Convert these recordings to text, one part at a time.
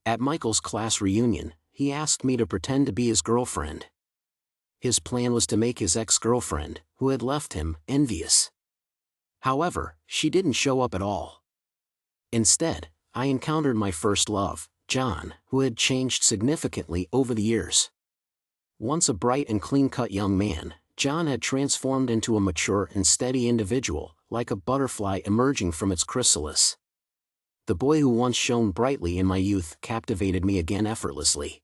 At Michael's class reunion, he asked me to pretend to be his girlfriend. His plan was to make his ex-girlfriend, who had left him, envious. However, she didn't show up at all. Instead, I encountered my first love, John, who had changed significantly over the years. Once a bright and clean-cut young man, John had transformed into a mature and steady individual, like a butterfly emerging from its chrysalis. The boy who once shone brightly in my youth captivated me again effortlessly.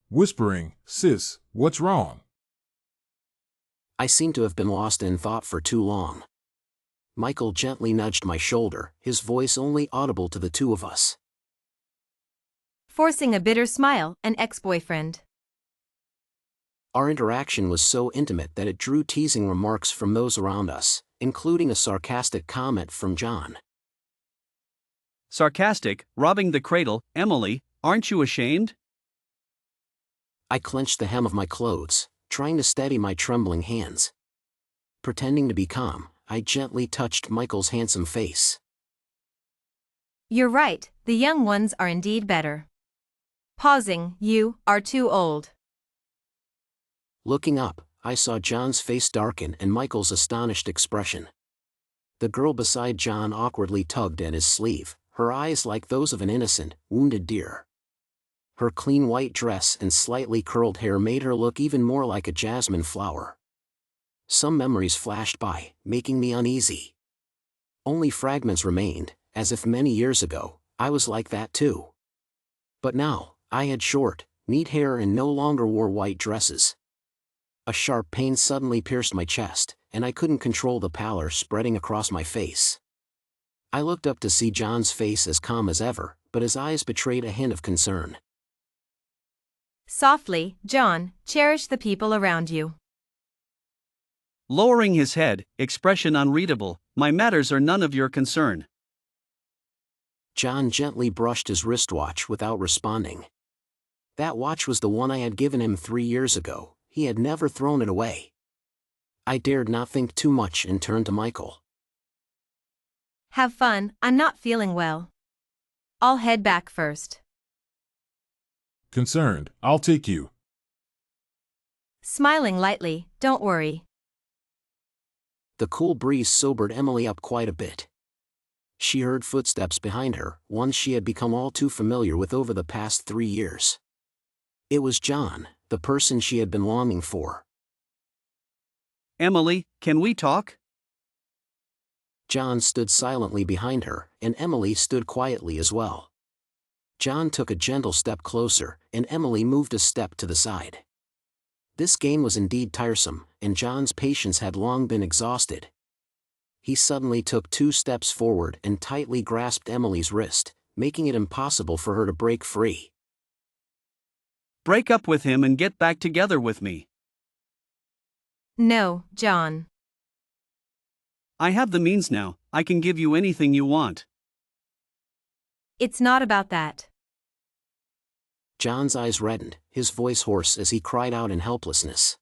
Whispering, "Sis, what's wrong?" I seemed to have been lost in thought for too long. Michael gently nudged my shoulder, his voice only audible to the two of us. Forcing a bitter smile, an ex-boyfriend. Our interaction was so intimate that it drew teasing remarks from those around us, including a sarcastic comment from John. Sarcastic, robbing the cradle, Emily, aren't you ashamed? I clenched the hem of my clothes, trying to steady my trembling hands. Pretending to be calm, I gently touched Michael's handsome face. You're right, the young ones are indeed better. Pausing, you are too old. Looking up, I saw John's face darken and Michael's astonished expression. The girl beside John awkwardly tugged at his sleeve, her eyes like those of an innocent, wounded deer. Her clean white dress and slightly curled hair made her look even more like a jasmine flower. Some memories flashed by, making me uneasy. Only fragments remained, as if many years ago, I was like that too. But now, I had short, neat hair and no longer wore white dresses. A sharp pain suddenly pierced my chest, and I couldn't control the pallor spreading across my face. I looked up to see John's face as calm as ever, but his eyes betrayed a hint of concern. Softly, John, cherish the people around you. Lowering his head, expression unreadable, my matters are none of your concern. John gently brushed his wristwatch without responding. That watch was the one I had given him 3 years ago. He had never thrown it away. I dared not think too much and turned to Michael. Have fun, I'm not feeling well. I'll head back first. Concerned, I'll take you. Smiling lightly, don't worry. The cool breeze sobered Emily up quite a bit. She heard footsteps behind her, ones she had become all too familiar with over the past 3 years. It was John, the person she had been longing for. Emily, can we talk? John stood silently behind her, and Emily stood quietly as well. John took a gentle step closer, and Emily moved a step to the side. This game was indeed tiresome, and John's patience had long been exhausted. He suddenly took 2 steps forward and tightly grasped Emily's wrist, making it impossible for her to break free. Break up with him and get back together with me. No, John. I have the means now, I can give you anything you want. It's not about that. John's eyes reddened, his voice hoarse as he cried out in helplessness.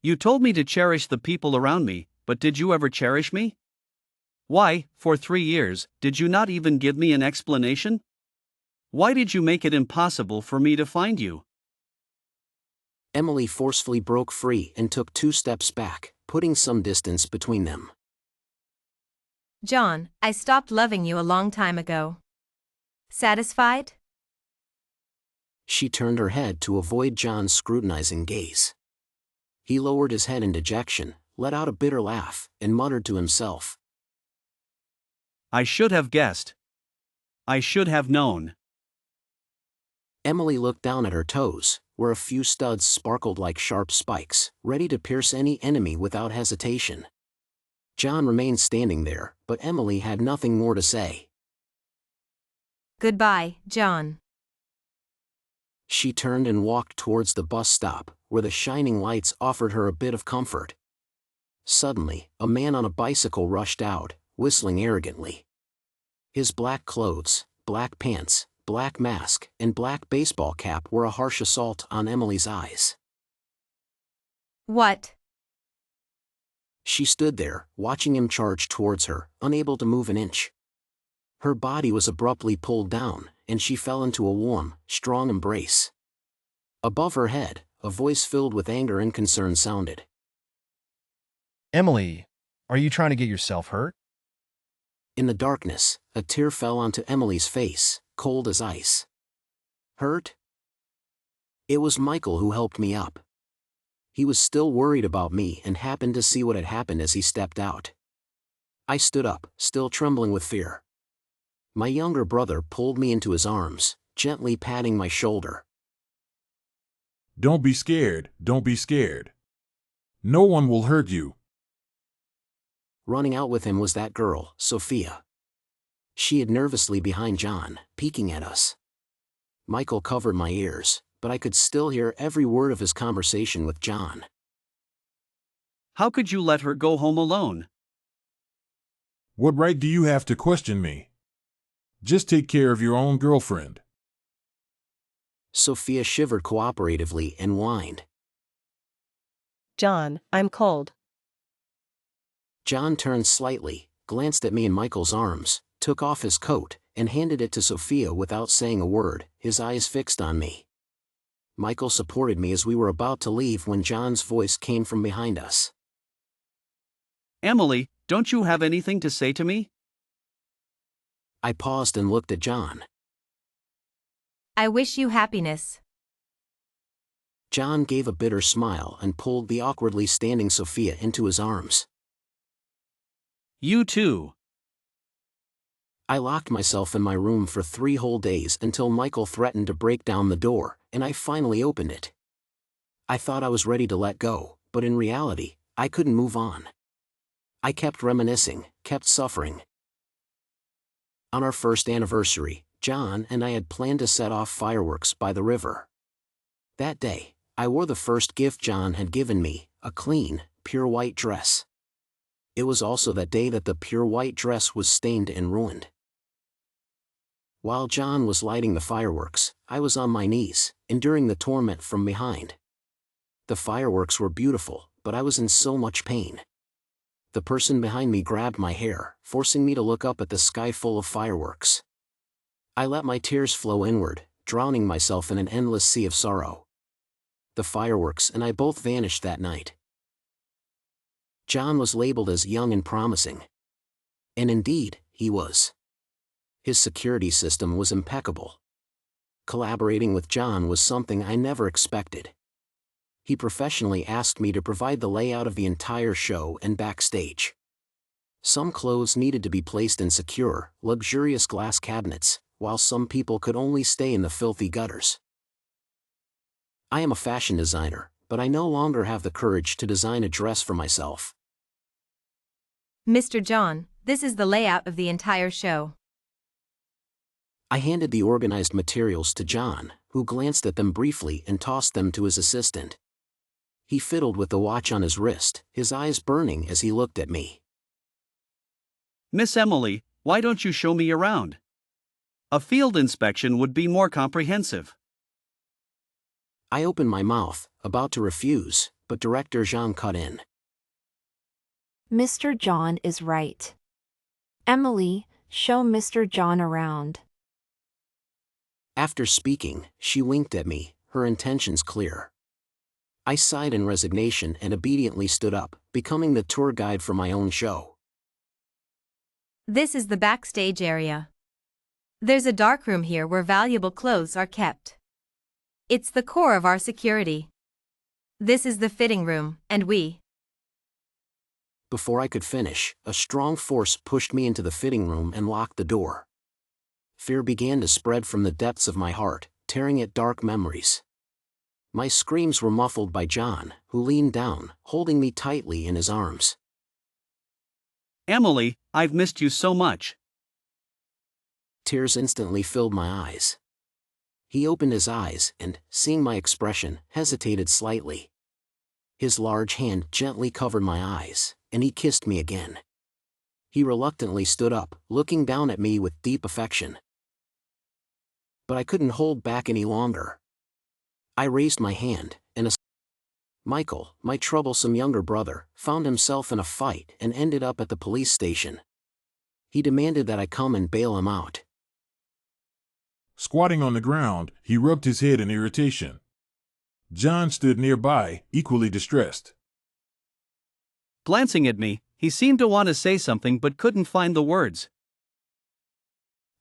You told me to cherish the people around me, but did you ever cherish me? Why, for 3 years, did you not even give me an explanation? Why did you make it impossible for me to find you? Emily forcefully broke free and took 2 steps back, putting some distance between them. John, I stopped loving you a long time ago. Satisfied? She turned her head to avoid John's scrutinizing gaze. He lowered his head in dejection, let out a bitter laugh, and muttered to himself. I should have guessed. I should have known. Emily looked down at her toes, where a few studs sparkled like sharp spikes, ready to pierce any enemy without hesitation. John remained standing there, but Emily had nothing more to say. Goodbye, John. She turned and walked towards the bus stop, where the shining lights offered her a bit of comfort. Suddenly, a man on a bicycle rushed out, whistling arrogantly. His black clothes, black pants, black mask, and black baseball cap were a harsh assault on Emily's eyes. What? She stood there, watching him charge towards her, unable to move an inch. Her body was abruptly pulled down, and she fell into a warm, strong embrace. Above her head, a voice filled with anger and concern sounded. Emily, are you trying to get yourself hurt? In the darkness, a tear fell onto Emily's face, cold as ice. Hurt? It was Michael who helped me up. He was still worried about me and happened to see what had happened as he stepped out. I stood up, still trembling with fear. My younger brother pulled me into his arms, gently patting my shoulder. Don't be scared, don't be scared. No one will hurt you. Running out with him was that girl, Sophia. She hid nervously behind John, peeking at us. Michael covered my ears, but I could still hear every word of his conversation with John. How could you let her go home alone? What right do you have to question me? Just take care of your own girlfriend. Sophia shivered cooperatively and whined. John, I'm cold. John turned slightly, glanced at me in Michael's arms, took off his coat, and handed it to Sophia without saying a word, his eyes fixed on me. Michael supported me as we were about to leave when John's voice came from behind us. Emily, don't you have anything to say to me? I paused and looked at John. I wish you happiness. John gave a bitter smile and pulled the awkwardly standing Sophia into his arms. You too. I locked myself in my room for 3 whole days until Michael threatened to break down the door, and I finally opened it. I thought I was ready to let go, but in reality, I couldn't move on. I kept reminiscing, kept suffering. On our first anniversary, John and I had planned to set off fireworks by the river. That day, I wore the first gift John had given me, a clean, pure white dress. It was also that day that the pure white dress was stained and ruined. While John was lighting the fireworks, I was on my knees, enduring the torment from behind. The fireworks were beautiful, but I was in so much pain. The person behind me grabbed my hair, forcing me to look up at the sky full of fireworks. I let my tears flow inward, drowning myself in an endless sea of sorrow. The fireworks and I both vanished that night. John was labeled as young and promising. And indeed, he was. His security system was impeccable. Collaborating with John was something I never expected. He professionally asked me to provide the layout of the entire show and backstage. Some clothes needed to be placed in secure, luxurious glass cabinets, while some people could only stay in the filthy gutters. I am a fashion designer, but I no longer have the courage to design a dress for myself. Mr. John, this is the layout of the entire show. I handed the organized materials to John, who glanced at them briefly and tossed them to his assistant. He fiddled with the watch on his wrist, his eyes burning as he looked at me. Miss Emily, why don't you show me around? A field inspection would be more comprehensive. I opened my mouth, about to refuse, but Director Jean cut in. Mr. John is right. Emily, show Mr. John around. After speaking, she winked at me, her intentions clear. I sighed in resignation and obediently stood up, becoming the tour guide for my own show. This is the backstage area. There's a darkroom here where valuable clothes are kept. It's the core of our security. This is the fitting room, and Before I could finish, a strong force pushed me into the fitting room and locked the door. Fear began to spread from the depths of my heart, tearing at dark memories. My screams were muffled by John, who leaned down, holding me tightly in his arms. Emily, I've missed you so much. Tears instantly filled my eyes. He opened his eyes and, seeing my expression, hesitated slightly. His large hand gently covered my eyes, and he kissed me again. He reluctantly stood up, looking down at me with deep affection. But I couldn't hold back any longer. I raised my hand, and Michael, my troublesome younger brother, found himself in a fight and ended up at the police station. He demanded that I come and bail him out. Squatting on the ground, he rubbed his head in irritation. John stood nearby, equally distressed. Glancing at me, he seemed to want to say something but couldn't find the words.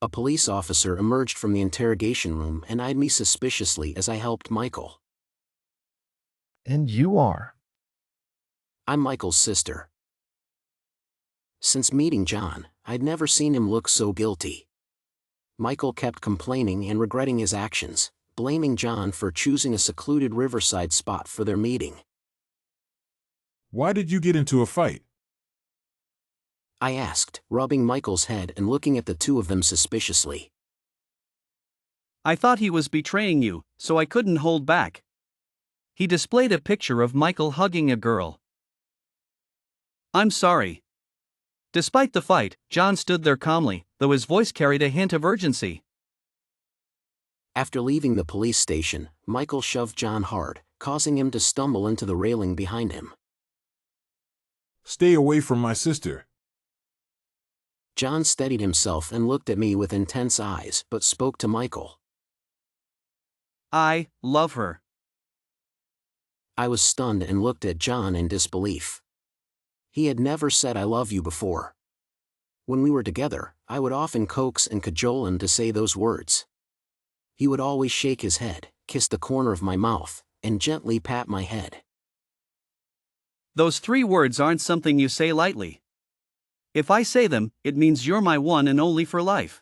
A police officer emerged from the interrogation room and eyed me suspiciously as I helped Michael. And you are? I'm Michael's sister. Since meeting John, I'd never seen him look so guilty. Michael kept complaining and regretting his actions, blaming John for choosing a secluded riverside spot for their meeting. Why did you get into a fight? I asked, rubbing Michael's head and looking at the two of them suspiciously. I thought he was betraying you, so I couldn't hold back. He displayed a picture of Michael hugging a girl. I'm sorry. Despite the fight, John stood there calmly, though his voice carried a hint of urgency. After leaving the police station, Michael shoved John hard, causing him to stumble into the railing behind him. Stay away from my sister. John steadied himself and looked at me with intense eyes but spoke to Michael. I love her. I was stunned and looked at John in disbelief. He had never said I love you before. When we were together, I would often coax and cajole him to say those words. He would always shake his head, kiss the corner of my mouth, and gently pat my head. Those 3 words aren't something you say lightly. If I say them, it means you're my one and only for life.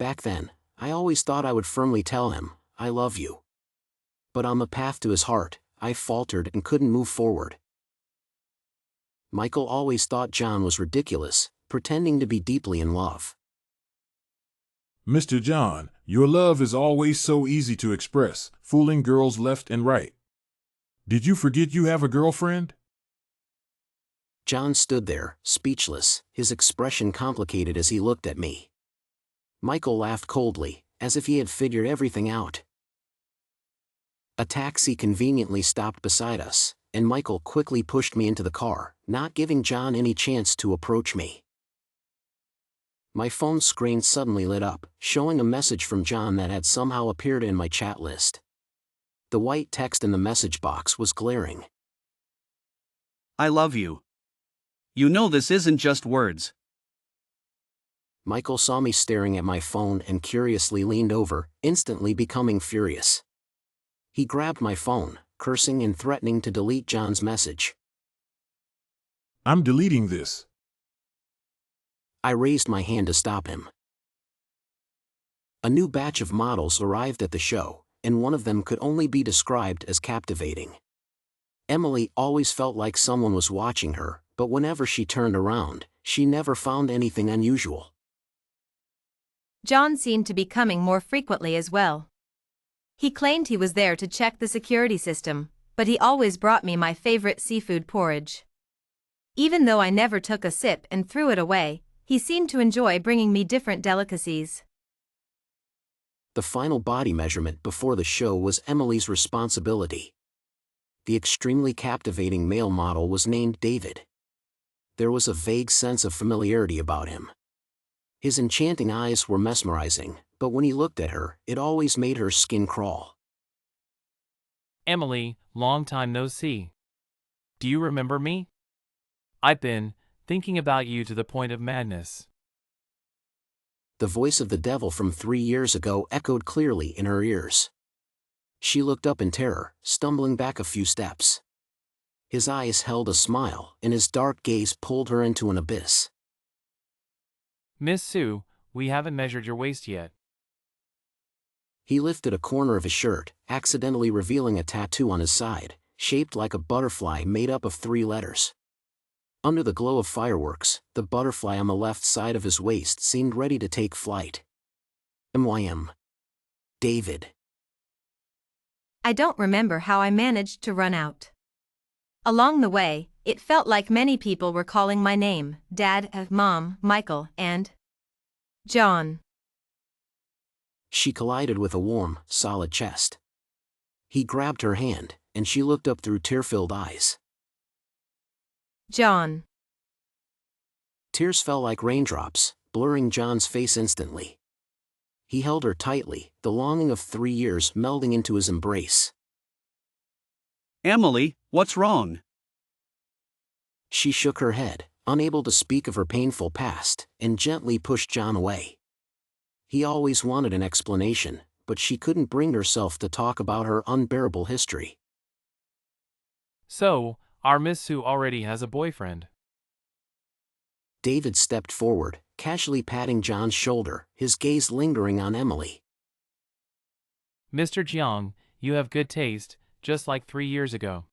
Back then, I always thought I would firmly tell him, I love you. But on the path to his heart, I faltered and couldn't move forward. Michael always thought John was ridiculous, pretending to be deeply in love. Mr. John, your love is always so easy to express, fooling girls left and right. Did you forget you have a girlfriend? John stood there, speechless, his expression complicated as he looked at me. Michael laughed coldly, as if he had figured everything out. A taxi conveniently stopped beside us, and Michael quickly pushed me into the car, not giving John any chance to approach me. My phone screen suddenly lit up, showing a message from John that had somehow appeared in my chat list. The white text in the message box was glaring. I love you. You know this isn't just words. Michael saw me staring at my phone and curiously leaned over, instantly becoming furious. He grabbed my phone, cursing and threatening to delete John's message. I'm deleting this. I raised my hand to stop him. A new batch of models arrived at the show, and one of them could only be described as captivating. Emily always felt like someone was watching her, but whenever she turned around, she never found anything unusual. John seemed to be coming more frequently as well. He claimed he was there to check the security system, but he always brought me my favorite seafood porridge. Even though I never took a sip and threw it away, he seemed to enjoy bringing me different delicacies. The final body measurement before the show was Emily's responsibility. The extremely captivating male model was named David. There was a vague sense of familiarity about him. His enchanting eyes were mesmerizing, but when he looked at her, it always made her skin crawl. Emily, long time no see. Do you remember me? I've been thinking about you to the point of madness. The voice of the devil from 3 years ago echoed clearly in her ears. She looked up in terror, stumbling back a few steps. His eyes held a smile, and his dark gaze pulled her into an abyss. Miss Sue, we haven't measured your waist yet. He lifted a corner of his shirt, accidentally revealing a tattoo on his side, shaped like a butterfly made up of 3 letters. Under the glow of fireworks, the butterfly on the left side of his waist seemed ready to take flight. MYM. David. I don't remember how I managed to run out. Along the way, it felt like many people were calling my name: Dad, Mom, Michael, and John. She collided with a warm, solid chest. He grabbed her hand, and she looked up through tear-filled eyes. John. Tears fell like raindrops, blurring John's face instantly. He held her tightly, the longing of 3 years melding into his embrace. Emily, what's wrong? She shook her head, unable to speak of her painful past, and gently pushed John away. He always wanted an explanation, but she couldn't bring herself to talk about her unbearable history. So, our Miss Sue already has a boyfriend. David stepped forward, casually patting John's shoulder, his gaze lingering on Emily. Mr. Jiang, you have good taste, just like 3 years ago.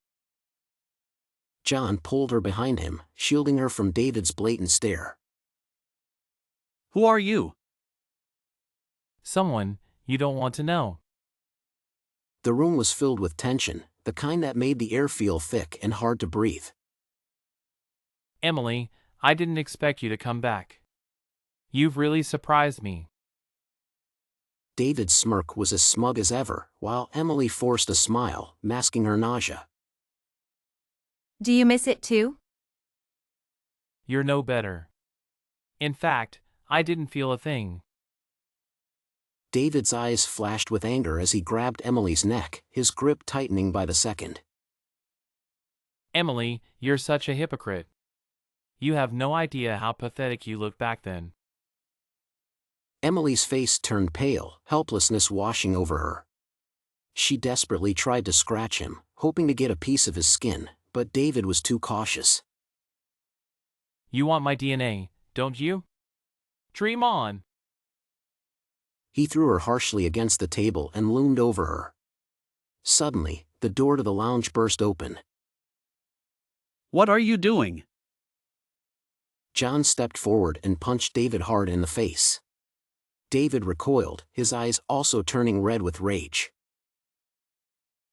John pulled her behind him, shielding her from David's blatant stare. Who are you? Someone you don't want to know. The room was filled with tension, the kind that made the air feel thick and hard to breathe. Emily, I didn't expect you to come back. You've really surprised me. David's smirk was as smug as ever, while Emily forced a smile, masking her nausea. Do you miss it too? You're no better. In fact, I didn't feel a thing. David's eyes flashed with anger as he grabbed Emily's neck, his grip tightening by the second. Emily, you're such a hypocrite. You have no idea how pathetic you looked back then. Emily's face turned pale, helplessness washing over her. She desperately tried to scratch him, hoping to get a piece of his skin, but David was too cautious. You want my DNA, don't you? Dream on. He threw her harshly against the table and loomed over her. Suddenly, the door to the lounge burst open. What are you doing? John stepped forward and punched David hard in the face. David recoiled, his eyes also turning red with rage.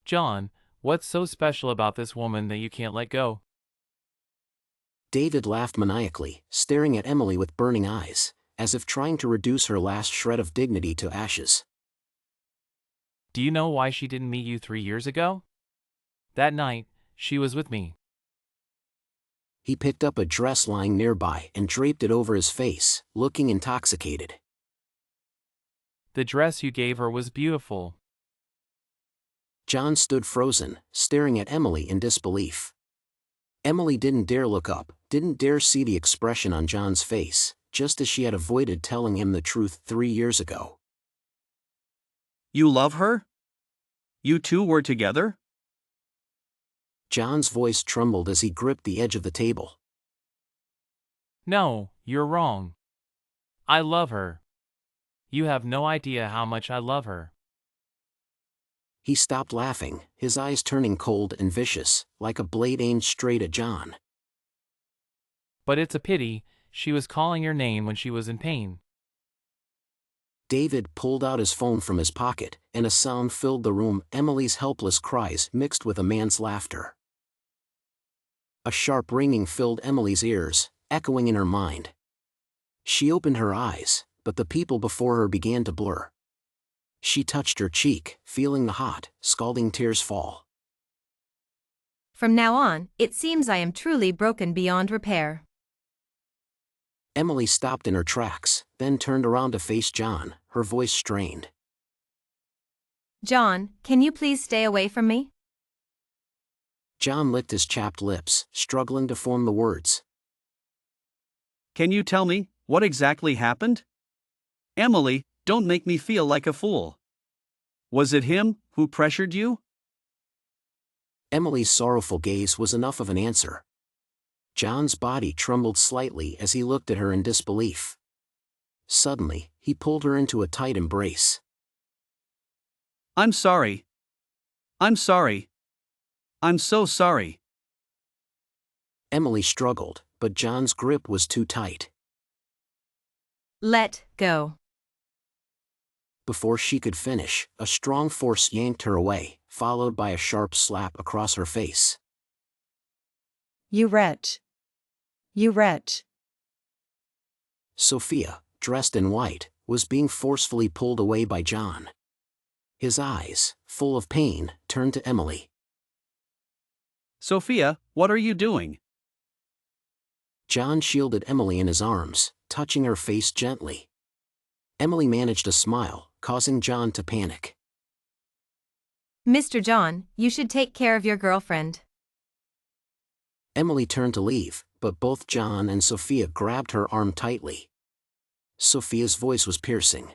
John, what's so special about this woman that you can't let go? David laughed maniacally, staring at Emily with burning eyes, as if trying to reduce her last shred of dignity to ashes. Do you know why she didn't meet you 3 years ago? That night, she was with me. He picked up a dress lying nearby and draped it over his face, looking intoxicated. The dress you gave her was beautiful. John stood frozen, staring at Emily in disbelief. Emily didn't dare look up, didn't dare see the expression on John's face, just as she had avoided telling him the truth 3 years ago. You love her? You two were together? John's voice trembled as he gripped the edge of the table. No, you're wrong. I love her. You have no idea how much I love her. He stopped laughing, his eyes turning cold and vicious, like a blade aimed straight at John. But it's a pity, she was calling your name when she was in pain. David pulled out his phone from his pocket, and a sound filled the room, Emily's helpless cries mixed with a man's laughter. A sharp ringing filled Emily's ears, echoing in her mind. She opened her eyes, but the people before her began to blur. She touched her cheek, feeling the hot, scalding tears fall. From now on, it seems I am truly broken beyond repair. Emily stopped in her tracks, then turned around to face John, her voice strained. John, can you please stay away from me? John licked his chapped lips, struggling to form the words. Can you tell me what exactly happened? Emily, don't make me feel like a fool. Was it him who pressured you? Emily's sorrowful gaze was enough of an answer. John's body trembled slightly as he looked at her in disbelief. Suddenly, he pulled her into a tight embrace. I'm sorry. I'm sorry. I'm so sorry. Emily struggled, but John's grip was too tight. Let go. Before she could finish, a strong force yanked her away, followed by a sharp slap across her face. You wretch. You wretch. Sophia, dressed in white, was being forcefully pulled away by John. His eyes, full of pain, turned to Emily. Sophia, what are you doing? John shielded Emily in his arms, touching her face gently. Emily managed a smile, causing John to panic. Mr. John, you should take care of your girlfriend. Emily turned to leave, but both John and Sophia grabbed her arm tightly. Sophia's voice was piercing.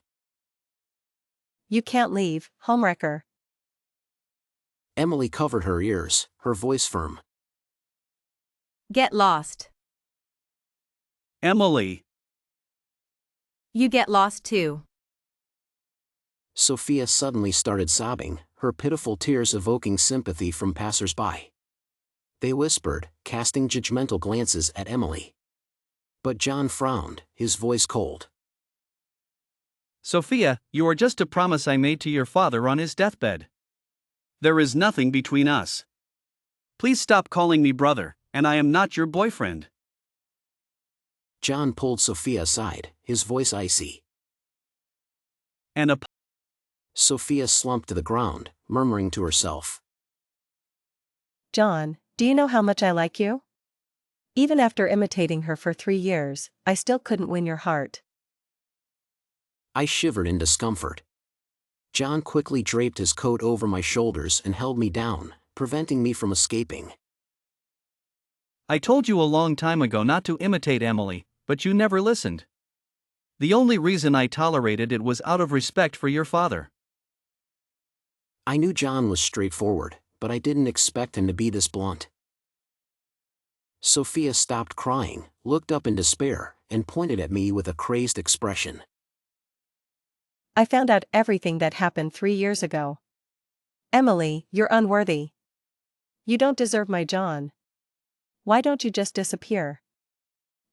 You can't leave, homewrecker. Emily covered her ears, her voice firm. Get lost. Emily. You get lost too. Sophia suddenly started sobbing, her pitiful tears evoking sympathy from passers-by. They whispered, casting judgmental glances at Emily. But John frowned, his voice cold. Sophia, you are just a promise I made to your father on his deathbed. There is nothing between us. Please stop calling me brother, and I am not your boyfriend. John pulled Sophia aside, his voice icy. And Sophia slumped to the ground, murmuring to herself. John, do you know how much I like you? Even after imitating her for 3 years, I still couldn't win your heart. I shivered in discomfort. John quickly draped his coat over my shoulders and held me down, preventing me from escaping. I told you a long time ago not to imitate Emily, but you never listened. The only reason I tolerated it was out of respect for your father. I knew John was straightforward, but I didn't expect him to be this blunt. Sophia stopped crying, looked up in despair, and pointed at me with a crazed expression. I found out everything that happened 3 years ago. Emily, you're unworthy. You don't deserve my John. Why don't you just disappear?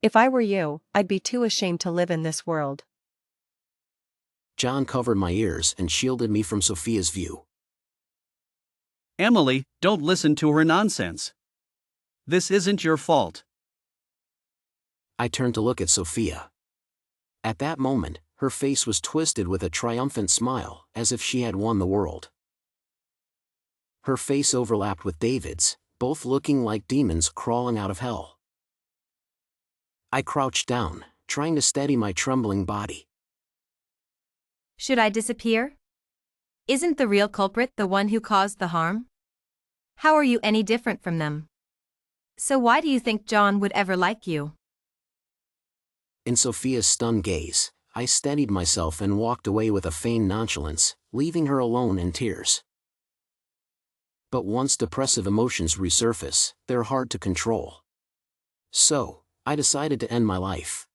If I were you, I'd be too ashamed to live in this world. John covered my ears and shielded me from Sophia's view. Emily, don't listen to her nonsense. This isn't your fault. I turned to look at Sophia. At that moment, her face was twisted with a triumphant smile, as if she had won the world. Her face overlapped with David's, both looking like demons crawling out of hell. I crouched down, trying to steady my trembling body. Should I disappear? Isn't the real culprit the one who caused the harm? How are you any different from them? So why do you think John would ever like you? In Sophia's stunned gaze, I steadied myself and walked away with a feigned nonchalance, leaving her alone in tears. But once depressive emotions resurface, they're hard to control. So, I decided to end my life.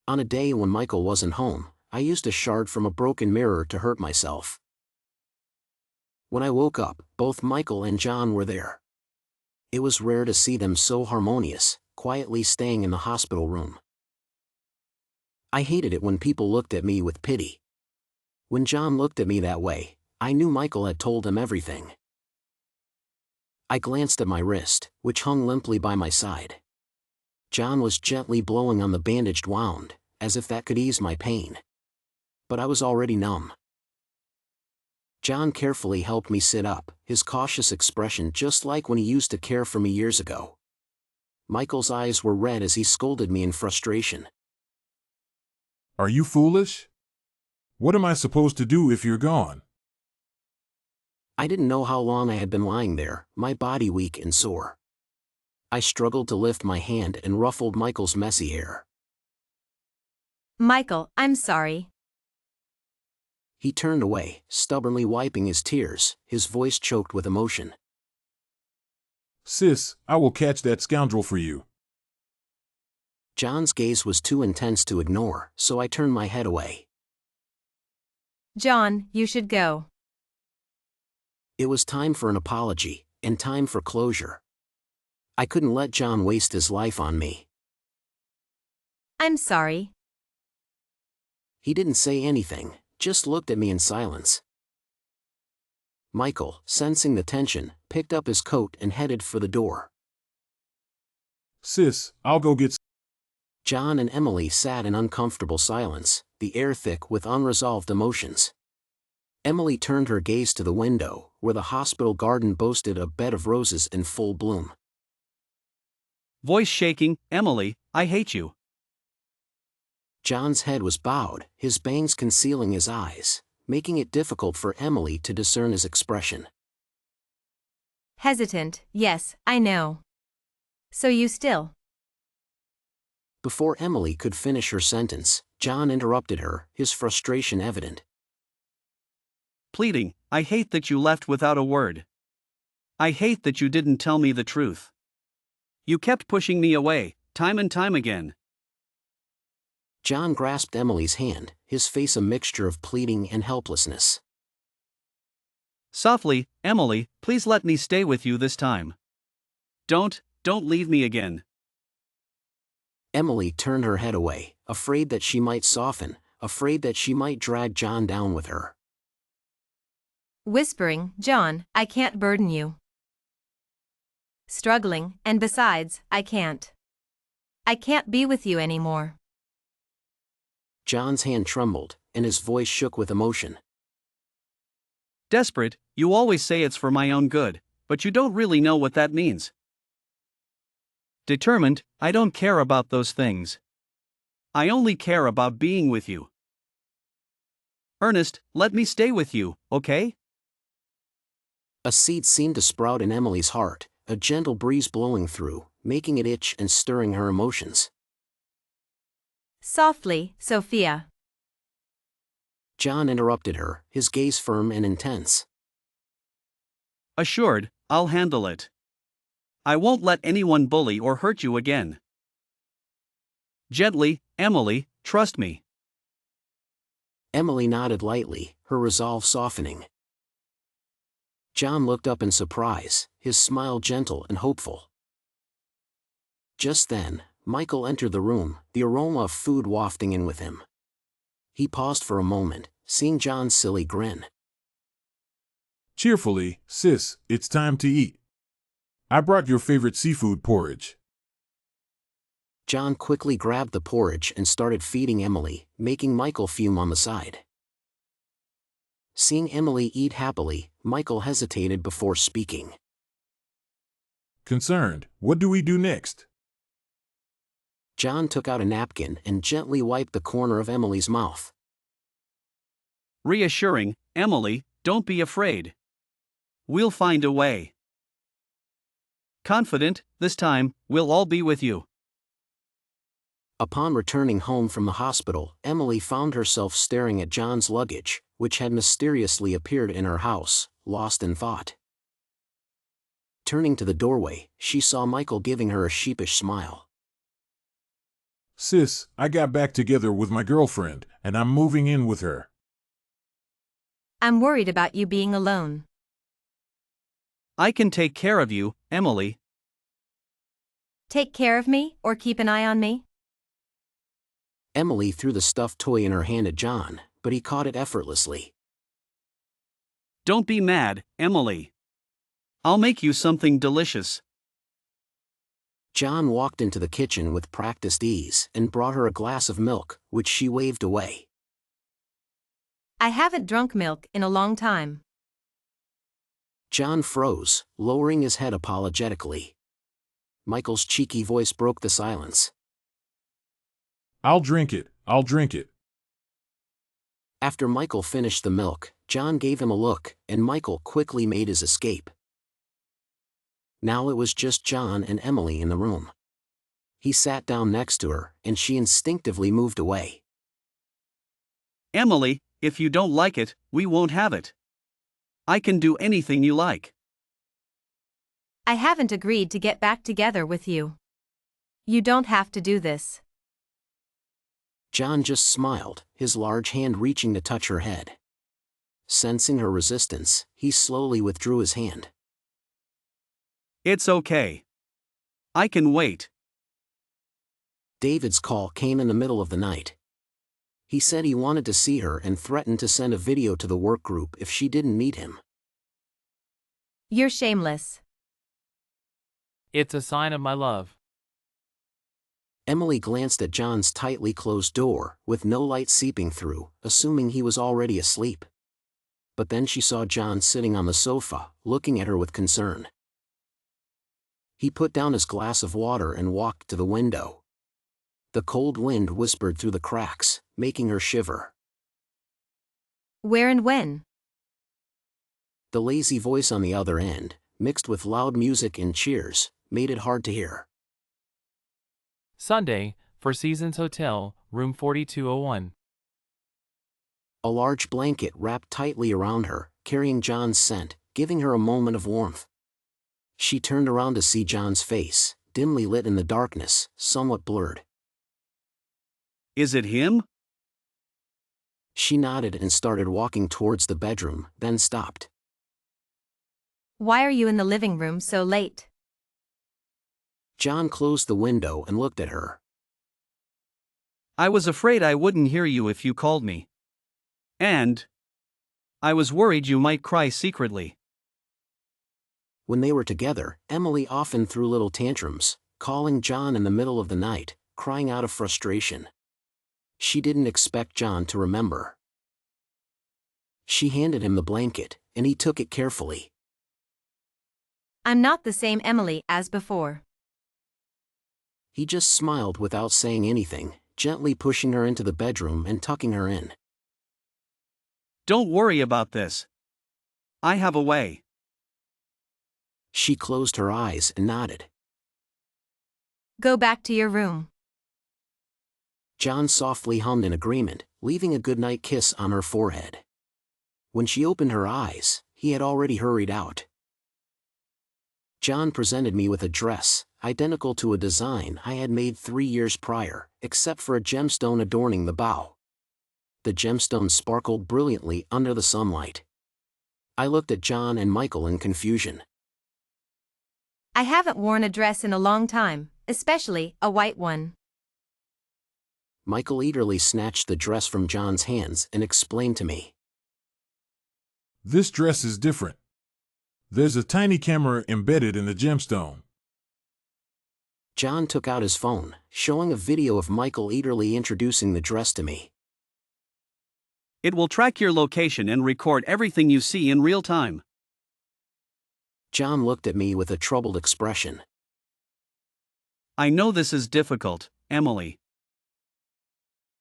On a day when Michael wasn't home, I used a shard from a broken mirror to hurt myself. When I woke up, both Michael and John were there. It was rare to see them so harmonious, quietly staying in the hospital room. I hated it when people looked at me with pity. When John looked at me that way, I knew Michael had told him everything. I glanced at my wrist, which hung limply by my side. John was gently blowing on the bandaged wound, as if that could ease my pain. But I was already numb. John carefully helped me sit up, his cautious expression just like when he used to care for me years ago. Michael's eyes were red as he scolded me in frustration. Are you foolish? What am I supposed to do if you're gone? I didn't know how long I had been lying there, my body weak and sore. I struggled to lift my hand and ruffled Michael's messy hair. Michael, I'm sorry. He turned away, stubbornly wiping his tears, his voice choked with emotion. Sis, I will catch that scoundrel for you. John's gaze was too intense to ignore, so I turned my head away. John, you should go. It was time for an apology, and time for closure. I couldn't let John waste his life on me. I'm sorry. He didn't say anything, just looked at me in silence. Michael, sensing the tension, picked up his coat and headed for the door. Sis, I'll go get John and Emily sat in uncomfortable silence, the air thick with unresolved emotions. Emily turned her gaze to the window, where the hospital garden boasted a bed of roses in full bloom. Voice shaking, Emily, I hate you. John's head was bowed, his bangs concealing his eyes, making it difficult for Emily to discern his expression. Hesitant, yes, I know. So you still. Before Emily could finish her sentence, John interrupted her, his frustration evident. Pleading, I hate that you left without a word. I hate that you didn't tell me the truth. You kept pushing me away, time and time again. John grasped Emily's hand, his face a mixture of pleading and helplessness. Softly, Emily, please let me stay with you this time. Don't leave me again. Emily turned her head away, afraid that she might soften, afraid that she might drag John down with her. Whispering, John, I can't burden you. Struggling, and besides, I can't. I can't be with you anymore. John's hand trembled, and his voice shook with emotion. Desperate, you always say it's for my own good, but you don't really know what that means. Determined, I don't care about those things. I only care about being with you. Ernest, let me stay with you, okay? A seed seemed to sprout in Emily's heart, a gentle breeze blowing through, making it itch and stirring her emotions. Softly, Sophia. John interrupted her, his gaze firm and intense. Assured, I'll handle it. I won't let anyone bully or hurt you again. Gently, Emily, trust me. Emily nodded lightly, her resolve softening. John looked up in surprise, his smile gentle and hopeful. Just then, Michael entered the room, the aroma of food wafting in with him. He paused for a moment, seeing John's silly grin. Cheerfully, sis, it's time to eat. I brought your favorite seafood porridge. John quickly grabbed the porridge and started feeding Emily, making Michael fume on the side. Seeing Emily eat happily, Michael hesitated before speaking. Concerned, what do we do next? John took out a napkin and gently wiped the corner of Emily's mouth. Reassuring, Emily, don't be afraid. We'll find a way. Confident, this time, we'll all be with you. Upon returning home from the hospital, Emily found herself staring at John's luggage, which had mysteriously appeared in her house, lost in thought. Turning to the doorway, she saw Michael giving her a sheepish smile. Sis, I got back together with my girlfriend, and I'm moving in with her. I'm worried about you being alone. I can take care of you, Emily. Take care of me, or keep an eye on me? Emily threw the stuffed toy in her hand at John, but he caught it effortlessly. Don't be mad, Emily. I'll make you something delicious. John walked into the kitchen with practiced ease and brought her a glass of milk, which she waved away. I haven't drunk milk in a long time. John froze, lowering his head apologetically. Michael's cheeky voice broke the silence. I'll drink it, I'll drink it. After Michael finished the milk, John gave him a look, and Michael quickly made his escape. Now it was just John and Emily in the room. He sat down next to her, and she instinctively moved away. Emily, if you don't like it, we won't have it. I can do anything you like. I haven't agreed to get back together with you. You don't have to do this. John just smiled, his large hand reaching to touch her head. Sensing her resistance, he slowly withdrew his hand. It's okay. I can wait. David's call came in the middle of the night. He said he wanted to see her and threatened to send a video to the work group if she didn't meet him. You're shameless. It's a sign of my love. Emily glanced at John's tightly closed door, with no light seeping through, assuming he was already asleep. But then she saw John sitting on the sofa, looking at her with concern. He put down his glass of water and walked to the window. The cold wind whispered through the cracks, making her shiver. Where and when? The lazy voice on the other end, mixed with loud music and cheers, made it hard to hear. Sunday, Four Seasons Hotel, room 4201. A large blanket wrapped tightly around her, carrying John's scent, giving her a moment of warmth. She turned around to see John's face, dimly lit in the darkness, somewhat blurred. Is it him? She nodded and started walking towards the bedroom, then stopped. Why are you in the living room so late? John closed the window and looked at her. I was afraid I wouldn't hear you if you called me. And I was worried you might cry secretly. When they were together, Emily often threw little tantrums, calling John in the middle of the night, crying out of frustration. She didn't expect John to remember. She handed him the blanket, and he took it carefully. I'm not the same Emily as before. He just smiled without saying anything, gently pushing her into the bedroom and tucking her in. Don't worry about this. I have a way. She closed her eyes and nodded. Go back to your room. John softly hummed in agreement, leaving a goodnight kiss on her forehead. When she opened her eyes, he had already hurried out. John presented me with a dress, identical to a design I had made 3 years prior, except for a gemstone adorning the bow. The gemstone sparkled brilliantly under the sunlight. I looked at John and Michael in confusion. I haven't worn a dress in a long time, especially a white one. Michael eagerly snatched the dress from John's hands and explained to me. This dress is different. There's a tiny camera embedded in the gemstone. John took out his phone, showing a video of Michael eagerly introducing the dress to me. It will track your location and record everything you see in real time. John looked at me with a troubled expression. I know this is difficult, Emily.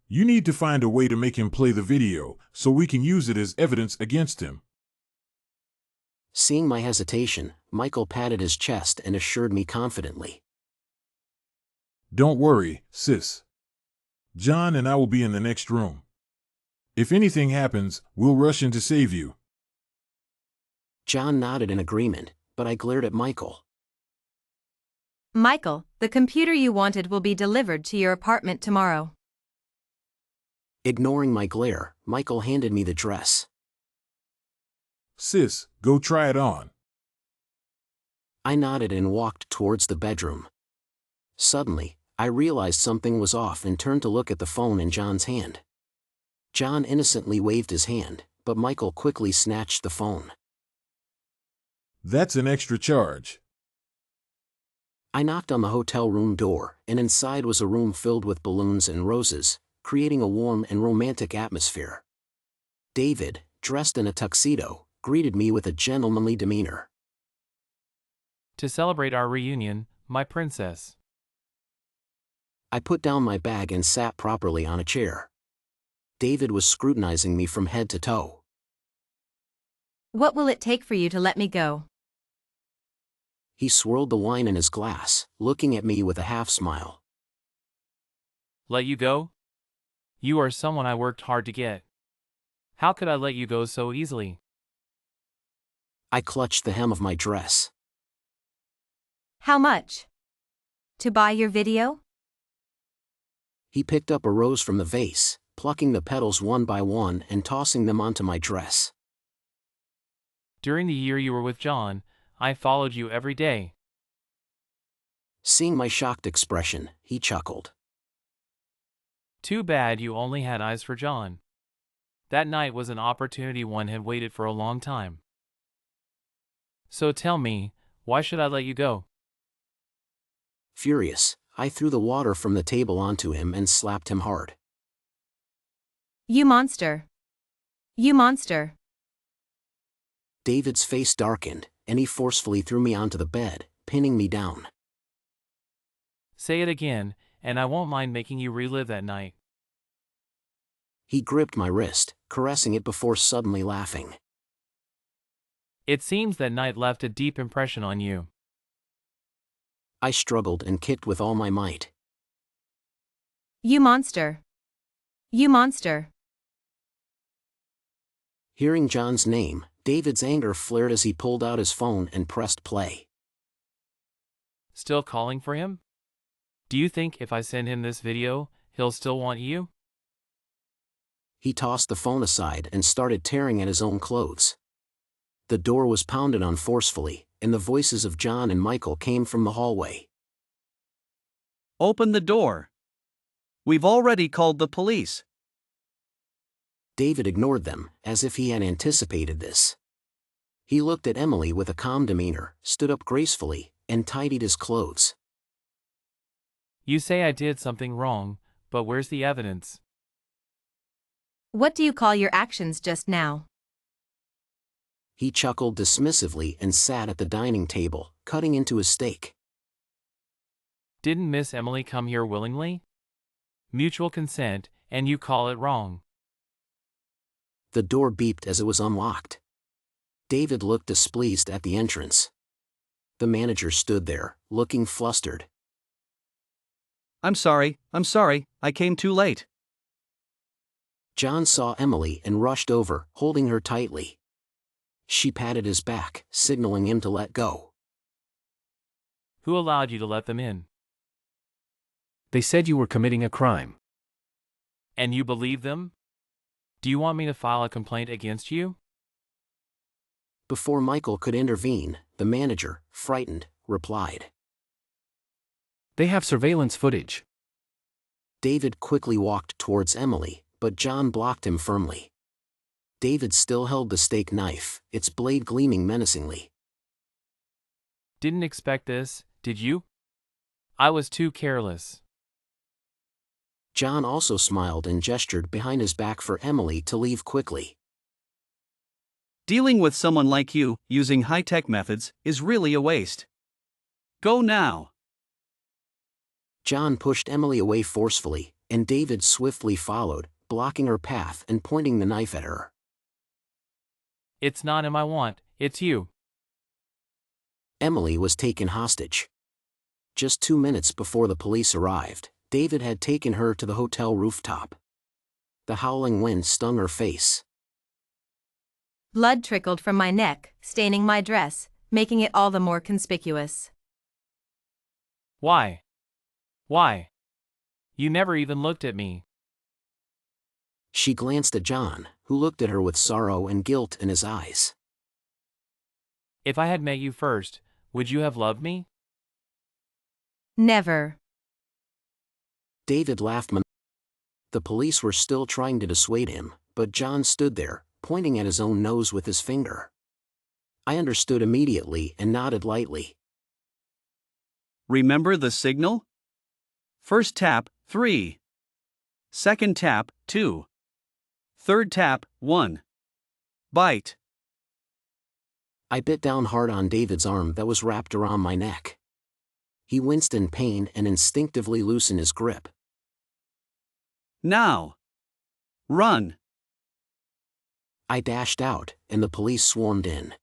You need to find a way to make him play the video, so we can use it as evidence against him. Seeing my hesitation, Michael patted his chest and assured me confidently. Don't worry, sis. John and I will be in the next room. If anything happens, we'll rush in to save you. John nodded in agreement, but I glared at Michael. Michael, the computer you wanted will be delivered to your apartment tomorrow. Ignoring my glare, Michael handed me the dress. Sis, go try it on. I nodded and walked towards the bedroom. Suddenly, I realized something was off and turned to look at the phone in John's hand. John innocently waved his hand, but Michael quickly snatched the phone. That's an extra charge. I knocked on the hotel room door, and inside was a room filled with balloons and roses, creating a warm and romantic atmosphere. David, dressed in a tuxedo, greeted me with a gentlemanly demeanor. To celebrate our reunion, my princess. I put down my bag and sat properly on a chair. David was scrutinizing me from head to toe. What will it take for you to let me go? He swirled the wine in his glass, looking at me with a half-smile. Let you go? You are someone I worked hard to get. How could I let you go so easily? I clutched the hem of my dress. How much? To buy your video? He picked up a rose from the vase, plucking the petals one by one and tossing them onto my dress. During the year you were with John, I followed you every day. Seeing my shocked expression, he chuckled. Too bad you only had eyes for John. That night was an opportunity one had waited for a long time. So tell me, why should I let you go? Furious, I threw the water from the table onto him and slapped him hard. You monster. You monster. David's face darkened, and he forcefully threw me onto the bed, pinning me down. Say it again, and I won't mind making you relive that night. He gripped my wrist, caressing it before suddenly laughing. It seems that night left a deep impression on you. I struggled and kicked with all my might. You monster. You monster. Hearing John's name, David's anger flared as he pulled out his phone and pressed play. Still calling for him? Do you think if I send him this video, he'll still want you? He tossed the phone aside and started tearing at his own clothes. The door was pounded on forcefully, and the voices of John and Michael came from the hallway. Open the door. We've already called the police. David ignored them, as if he had anticipated this. He looked at Emily with a calm demeanor, stood up gracefully, and tidied his clothes. You say I did something wrong, but where's the evidence? What do you call your actions just now? He chuckled dismissively and sat at the dining table, cutting into his steak. Didn't Miss Emily come here willingly? Mutual consent, and you call it wrong. The door beeped as it was unlocked. David looked displeased at the entrance. The manager stood there, looking flustered. I'm sorry, I came too late. John saw Emily and rushed over, holding her tightly. She patted his back, signaling him to let go. Who allowed you to let them in? They said you were committing a crime. And you believe them? Do you want me to file a complaint against you? Before Michael could intervene, the manager, frightened, replied. They have surveillance footage. David quickly walked towards Emily, but John blocked him firmly. David still held the steak knife, its blade gleaming menacingly. Didn't expect this, did you? I was too careless. John also smiled and gestured behind his back for Emily to leave quickly. Dealing with someone like you, using high-tech methods, is really a waste. Go now. John pushed Emily away forcefully, and David swiftly followed, blocking her path and pointing the knife at her. It's not him I want, it's you. Emily was taken hostage. Just 2 minutes before the police arrived, David had taken her to the hotel rooftop. The howling wind stung her face. Blood trickled from my neck, staining my dress, making it all the more conspicuous. Why? Why? You never even looked at me. She glanced at John, who looked at her with sorrow and guilt in his eyes. If I had met you first, would you have loved me? Never. David laughed. The police were still trying to dissuade him, but John stood there, pointing at his own nose with his finger. I understood immediately and nodded lightly. Remember the signal? First tap, 3. Second tap, 2. Third tap, 1. Bite. I bit down hard on David's arm that was wrapped around my neck. He winced in pain and instinctively loosened his grip. Now. Run. I dashed out, and the police swarmed in.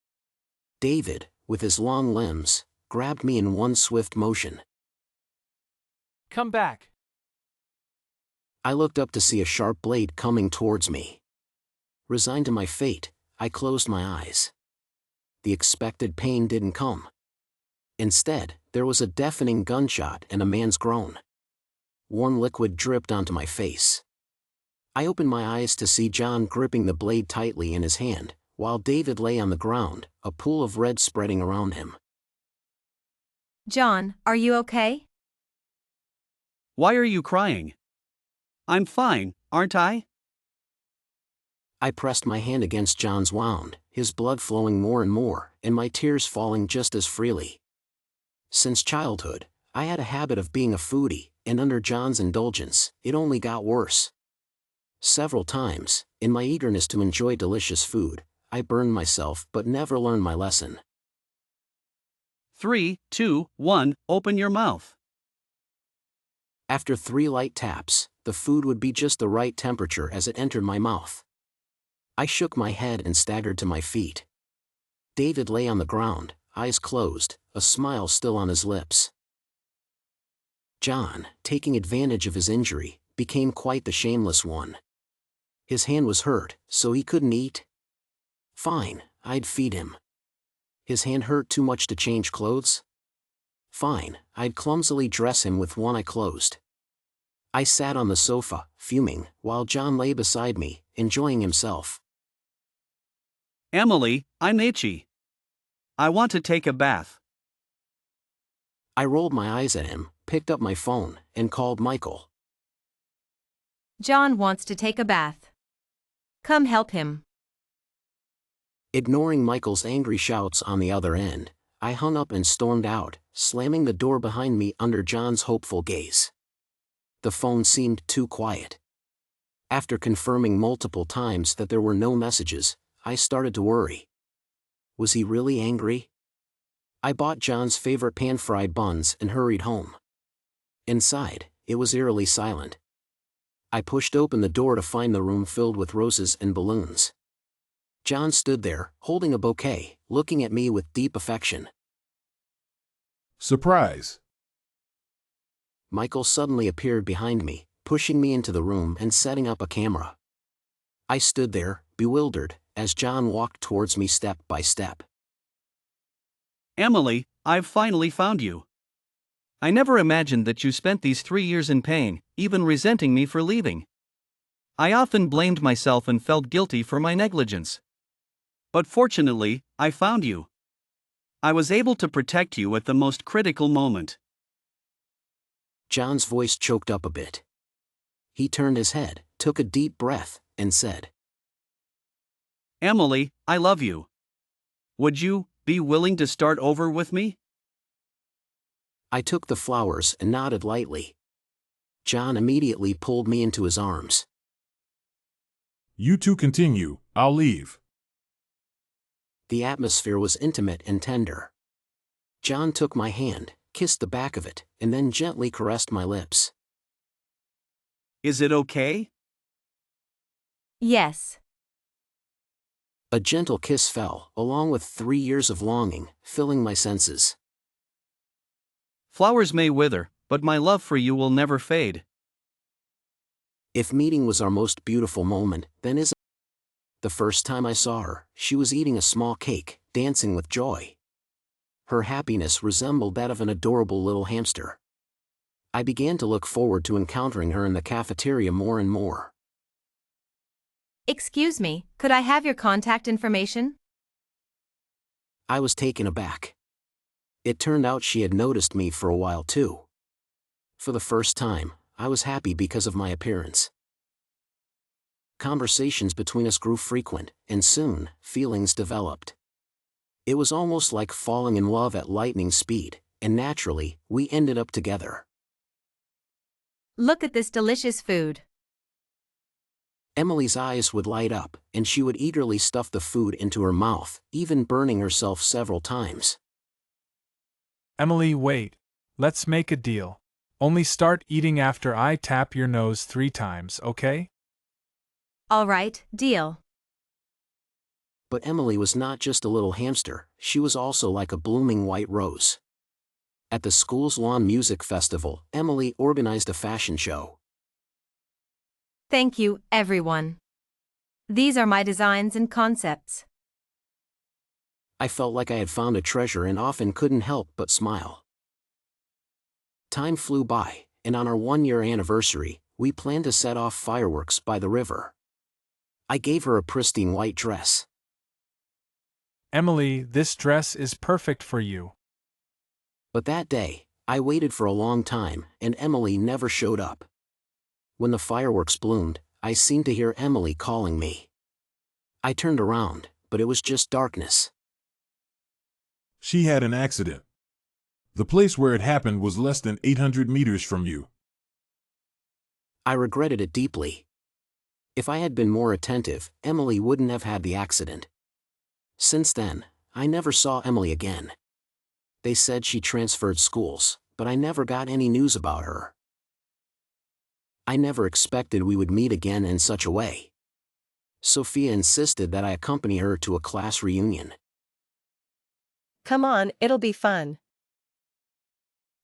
David, with his long limbs, grabbed me in one swift motion. Come back. I looked up to see a sharp blade coming towards me. Resigned to my fate, I closed my eyes. The expected pain didn't come. Instead, there was a deafening gunshot and a man's groan. Warm liquid dripped onto my face. I opened my eyes to see John gripping the blade tightly in his hand, while David lay on the ground, a pool of red spreading around him. John, are you okay? Why are you crying? I'm fine, aren't I? I pressed my hand against John's wound, his blood flowing more and more, and my tears falling just as freely. Since childhood, I had a habit of being a foodie, and under John's indulgence, it only got worse. Several times, in my eagerness to enjoy delicious food, I burned myself but never learned my lesson. 3, 2, 1, open your mouth. After 3 light taps, the food would be just the right temperature as it entered my mouth. I shook my head and staggered to my feet. David lay on the ground, eyes closed, a smile still on his lips. John, taking advantage of his injury, became quite the shameless one. His hand was hurt, so he couldn't eat? Fine, I'd feed him. His hand hurt too much to change clothes? Fine, I'd clumsily dress him with one eye closed. I sat on the sofa, fuming, while John lay beside me, enjoying himself. Emily, I'm itchy. I want to take a bath. I rolled my eyes at him, picked up my phone, and called Michael. John wants to take a bath. Come help him. Ignoring Michael's angry shouts on the other end, I hung up and stormed out, slamming the door behind me under John's hopeful gaze. The phone seemed too quiet. After confirming multiple times that there were no messages, I started to worry. Was he really angry? I bought John's favorite pan-fried buns and hurried home. Inside, it was eerily silent. I pushed open the door to find the room filled with roses and balloons. John stood there, holding a bouquet, looking at me with deep affection. Surprise! Michael suddenly appeared behind me, pushing me into the room and setting up a camera. I stood there, bewildered, as John walked towards me step by step. Emily, I've finally found you. I never imagined that you spent these 3 years in pain, even resenting me for leaving. I often blamed myself and felt guilty for my negligence. But fortunately, I found you. I was able to protect you at the most critical moment. John's voice choked up a bit. He turned his head, took a deep breath, and said, Emily, I love you. Would you be willing to start over with me? I took the flowers and nodded lightly. John immediately pulled me into his arms. You two continue, I'll leave. The atmosphere was intimate and tender. John took my hand, kissed the back of it, and then gently caressed my lips. Is it okay? Yes. A gentle kiss fell, along with 3 years of longing, filling my senses. Flowers may wither, but my love for you will never fade. If meeting was our most beautiful moment, then isn't it? The first time I saw her, she was eating a small cake, dancing with joy. Her happiness resembled that of an adorable little hamster. I began to look forward to encountering her in the cafeteria more and more. Excuse me, could I have your contact information? I was taken aback. It turned out she had noticed me for a while too. For the first time, I was happy because of my appearance. Conversations between us grew frequent, and soon, feelings developed. It was almost like falling in love at lightning speed, and naturally, we ended up together. Look at this delicious food. Emily's eyes would light up, and she would eagerly stuff the food into her mouth, even burning herself several times. Emily, wait. Let's make a deal. Only start eating after I tap your nose 3 times, okay? All right, deal. But Emily was not just a little hamster, she was also like a blooming white rose. At the school's lawn music festival, Emily organized a fashion show. Thank you, everyone. These are my designs and concepts. I felt like I had found a treasure and often couldn't help but smile. Time flew by, and on our 1-year anniversary, we planned to set off fireworks by the river. I gave her a pristine white dress. Emily, this dress is perfect for you. But that day, I waited for a long time, and Emily never showed up. When the fireworks bloomed, I seemed to hear Emily calling me. I turned around, but it was just darkness. She had an accident. The place where it happened was less than 800 meters from you. I regretted it deeply. If I had been more attentive, Emily wouldn't have had the accident. Since then, I never saw Emily again. They said she transferred schools, but I never got any news about her. I never expected we would meet again in such a way. Sophia insisted that I accompany her to a class reunion. Come on, it'll be fun.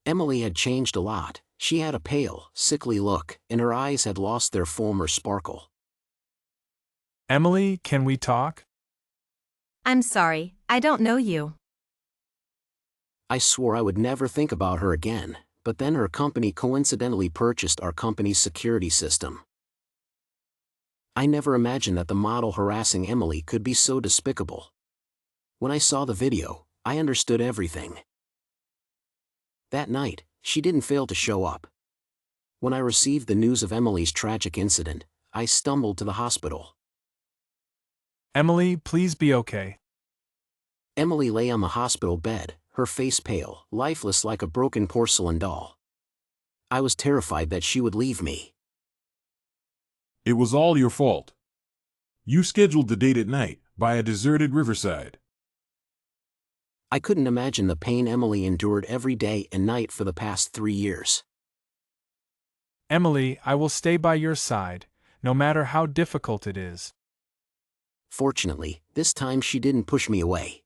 Emily had changed a lot. She had a pale, sickly look, and her eyes had lost their former sparkle. Emily, can we talk? I'm sorry, I don't know you. I swore I would never think about her again, but then her company coincidentally purchased our company's security system. I never imagined that the model harassing Emily could be so despicable. When I saw the video, I understood everything. That night, she didn't fail to show up. When I received the news of Emily's tragic incident, I stumbled to the hospital. Emily, please be okay. Emily lay on the hospital bed, her face pale, lifeless like a broken porcelain doll. I was terrified that she would leave me. It was all your fault. You scheduled the date at night, by a deserted riverside. I couldn't imagine the pain Emily endured every day and night for the past 3 years. Emily, I will stay by your side, no matter how difficult it is. Fortunately, this time she didn't push me away.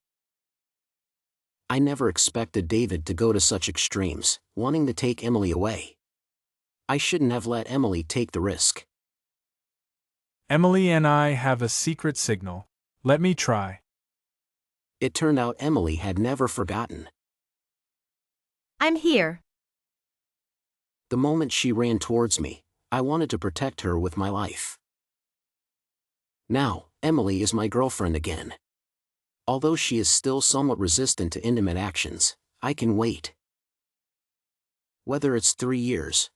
I never expected David to go to such extremes, wanting to take Emily away. I shouldn't have let Emily take the risk. Emily and I have a secret signal. Let me try. It turned out Emily had never forgotten. I'm here. The moment she ran towards me, I wanted to protect her with my life. Now, Emily is my girlfriend again. Although she is still somewhat resistant to intimate actions, I can wait. Whether it's 3 years,